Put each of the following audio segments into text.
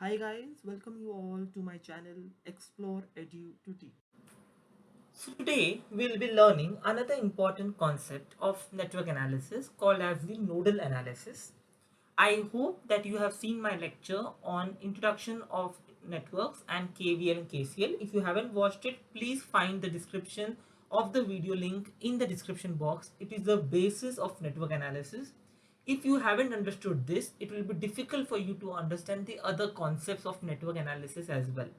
Hi guys, welcome you all to my channel Explore Edu to Teach. So today we'll be learning another important concept of network analysis called as the nodal analysis. I hope that you have seen my lecture on introduction of networks and KVL and KCL. If you haven't watched it, please find the description of the video link in the description box. It is the basis of network analysis. If you haven't understood this, it will be difficult for you to understand the other concepts of network analysis as well.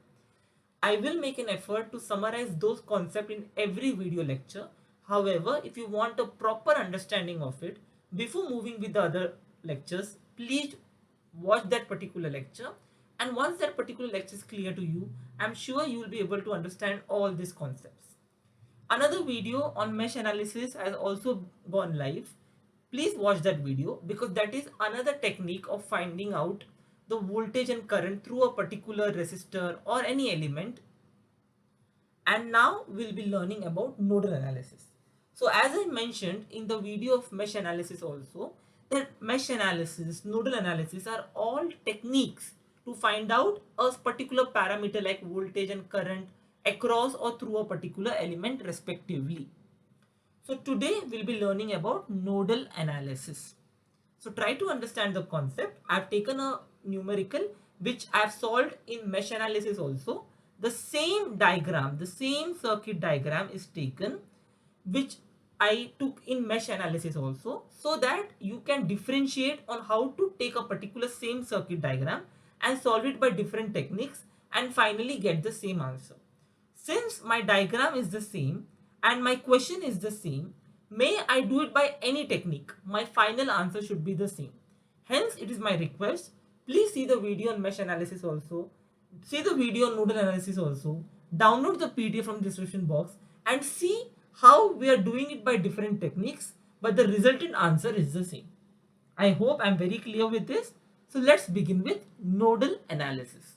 I will make an effort to summarize those concepts in every video lecture. However, if you want a proper understanding of it, before moving with the other lectures, please watch that particular lecture. And once that particular lecture is clear to you, I'm sure you will be able to understand all these concepts. Another video on mesh analysis has also gone live. Please watch that video because that is another technique of finding out the voltage and current through a particular resistor or any element. And now we'll be learning about nodal analysis. So as I mentioned in the video of mesh analysis also, that mesh analysis, nodal analysis are all techniques to find out a particular parameter like voltage and current across or through a particular element respectively. So today we'll be learning about nodal analysis. So try to understand the concept. I've taken a numerical which I've solved in mesh analysis also. The same diagram, the same circuit diagram is taken which I took in mesh analysis also, so that you can differentiate on how to take a particular same circuit diagram and solve it by different techniques and finally get the same answer. Since my diagram is the same and my question is the same, may I do it by any technique, my final answer should be the same. Hence, it is my request, please see the video on mesh analysis also, see the video on nodal analysis also, download the PDF from the description box and see how we are doing it by different techniques, but the resultant answer is the same. I hope I'm very clear with this. So let's begin with nodal analysis.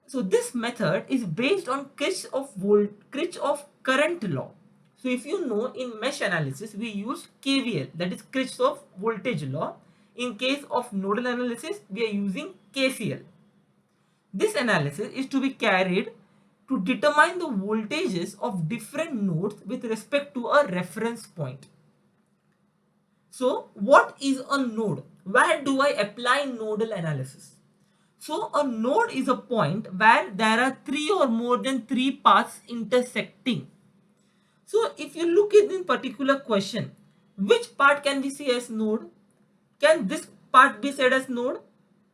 So this method is based on Kirchhoff current law. So if you know, in mesh analysis we use KVL, that is Kirchhoff voltage law. In case of nodal analysis we are using KCL. This analysis is to be carried to determine the voltages of different nodes with respect to a reference point. So what is a node? Where do I apply nodal analysis? So a node is a point where there are three or more than three paths intersecting. So if you look at this particular question, which part can we see as node? Can this part be said as node?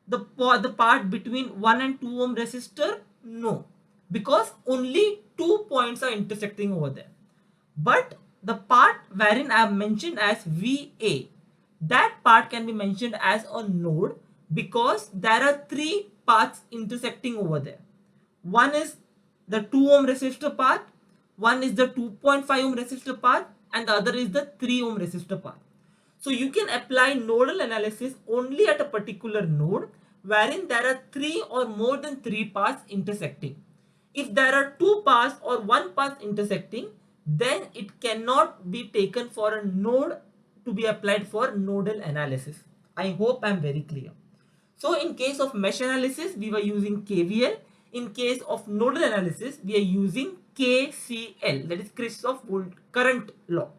The part between 1 and 2 ohm resistor? No, because only 2 points are intersecting over there. But the part wherein I have mentioned as VA, that part can be mentioned as a node because there are three paths intersecting over there. One is the 2 ohm resistor path, one is the 2.5 ohm resistor path, and the other is the 3 ohm resistor path. So you can apply nodal analysis only at a particular node wherein there are three or more than three paths intersecting. If there are two paths or one path intersecting, then it cannot be taken for a node to be applied for nodal analysis. I hope I am very clear. So in case of mesh analysis, we were using KVL. In case of nodal analysis, we are using KCL, that is Kirchhoff current law.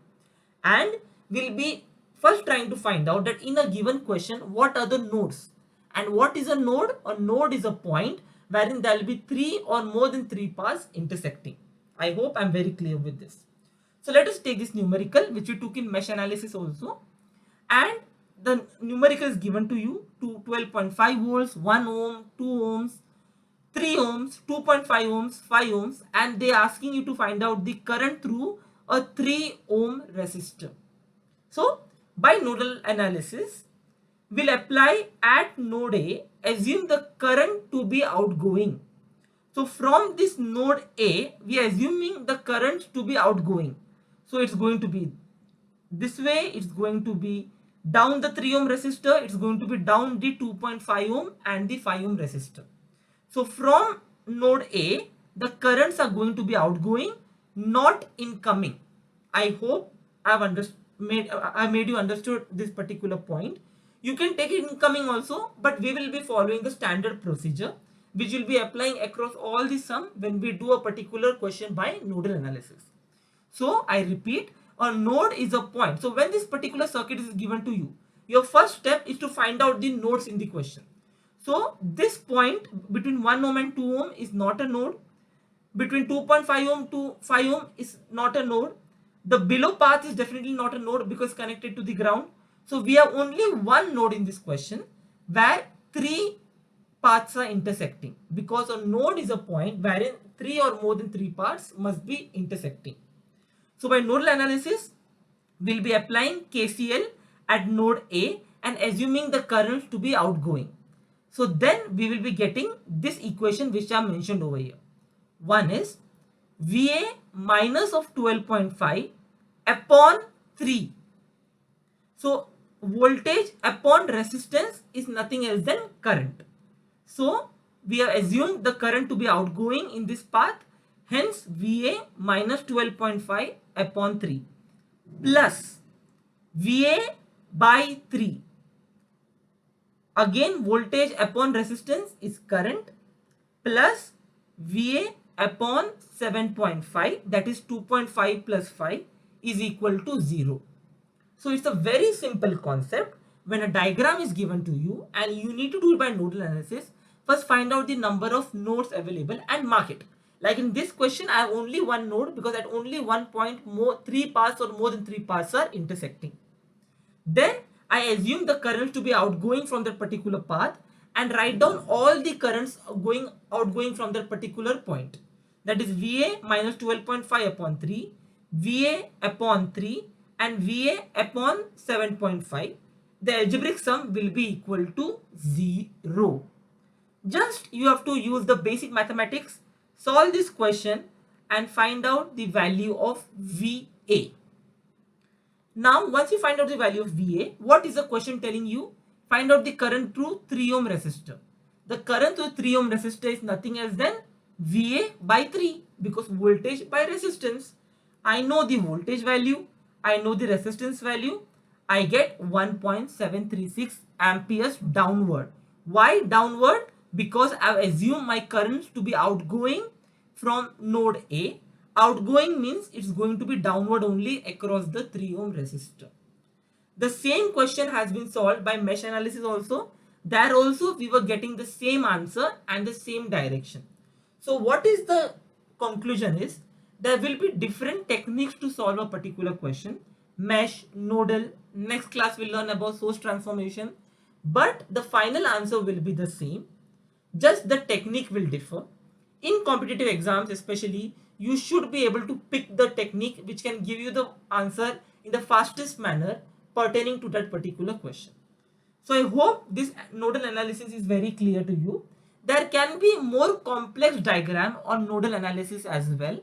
And we'll be first trying to find out that in a given question, what are the nodes? And what is a node? A node is a point wherein there will be three or more than three paths intersecting. I hope I'm very clear with this. So let us take this numerical which we took in mesh analysis also, and the numerical is given to you to 12.5 volts, 1 ohm, 2 ohms, 3 ohms, 2.5 ohms, 5 ohms, and they are asking you to find out the current through a 3 ohm resistor. So by nodal analysis, we'll apply at node A, assume the current to be outgoing. So from this node A, we are assuming the current to be outgoing. So it's going to be this way, it's going to be down the 3 ohm resistor, it's going to be down the 2.5 ohm and the 5 ohm resistor. So from node A, the currents are going to be outgoing, not incoming. I hope I made you understood this particular point. You can take it incoming also, but we will be following the standard procedure, which will be applying across all the sum when we do a particular question by nodal analysis. So I repeat, a node is a point. So when this particular circuit is given to you, your first step is to find out the nodes in the question. So this point between 1 ohm and 2 ohm is not a node. Between 2.5 ohm to 5 ohm is not a node. The below path is definitely not a node because connected to the ground. So we have only one node in this question where three paths are intersecting, because a node is a point wherein three or more than three paths must be intersecting. So by nodal analysis, we'll be applying KCL at node A and assuming the current to be outgoing. So then we will be getting this equation which I mentioned over here. One is VA minus of 12.5 upon 3. So voltage upon resistance is nothing else than current. So we have assumed the current to be outgoing in this path. Hence VA minus 12.5 upon 3 plus VA by 3. Again voltage upon resistance is current plus VA upon 7.5, that is 2.5 plus 5 is equal to 0. So it's a very simple concept. When a diagram is given to you and you need to do it by nodal analysis, first find out the number of nodes available and mark it. Like in this question, I have only one node because at only one point three paths or more than three paths are intersecting. Then I assume the current to be outgoing from that particular path and write down all the currents outgoing from that particular point. That is VA minus 12.5 upon 3, VA upon 3 and VA upon 7.5. The algebraic sum will be equal to 0. Just you have to use the basic mathematics, solve this question and find out the value of VA. Now, once you find out the value of VA, what is the question telling you? Find out the current through 3 ohm resistor. The current through 3 ohm resistor is nothing else than VA by 3 because voltage by resistance. I know the voltage value. I know the resistance value. I get 1.736 amperes downward. Why downward? Because I have assumed my currents to be outgoing from node A. Outgoing means it's going to be downward only across the 3 ohm resistor. The same question has been solved by mesh analysis also. There also we were getting the same answer and the same direction. So what is the conclusion is, there will be different techniques to solve a particular question. Mesh, nodal, next class we'll learn about source transformation. But the final answer will be the same. Just the technique will differ. In competitive exams especially, you should be able to pick the technique which can give you the answer in the fastest manner pertaining to that particular question. So I hope this nodal analysis is very clear to you. There can be more complex diagram on nodal analysis as well.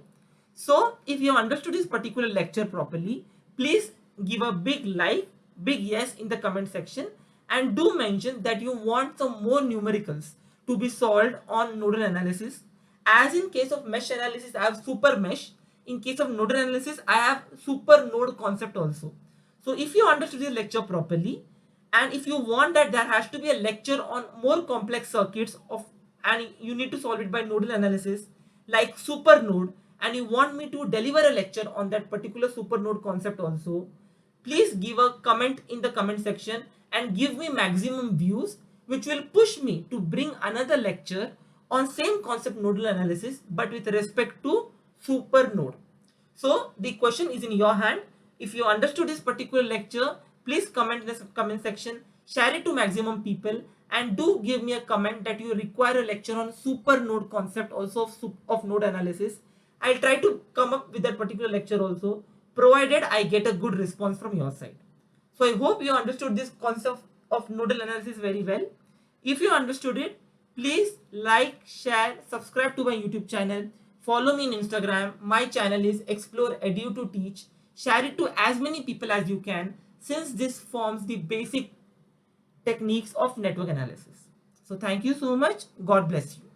So if you have understood this particular lecture properly, please give a big like, big yes in the comment section and do mention that you want some more numericals to be solved on nodal analysis. As in case of mesh analysis, I have super mesh. In case of nodal analysis, I have super node concept also. So if you understood the lecture properly, and if you want that there has to be a lecture on more complex circuits and you need to solve it by nodal analysis like super node, and you want me to deliver a lecture on that particular super node concept also, please give a comment in the comment section and give me maximum views, which will push me to bring another lecture on same concept nodal analysis but with respect to super node. So the question is in your hand. If you understood this particular lecture, please comment in the comment section, share it to maximum people and do give me a comment that you require a lecture on super node concept also of node analysis. I'll try to come up with that particular lecture also, provided I get a good response from your side. So I hope you understood this concept of nodal analysis very well. If you understood it, please like, share, subscribe to my YouTube channel, follow me in Instagram. My channel is Explore Edu to Teach. Share it to as many people as you can, since this forms the basic techniques of network analysis. So thank you so much. God bless you.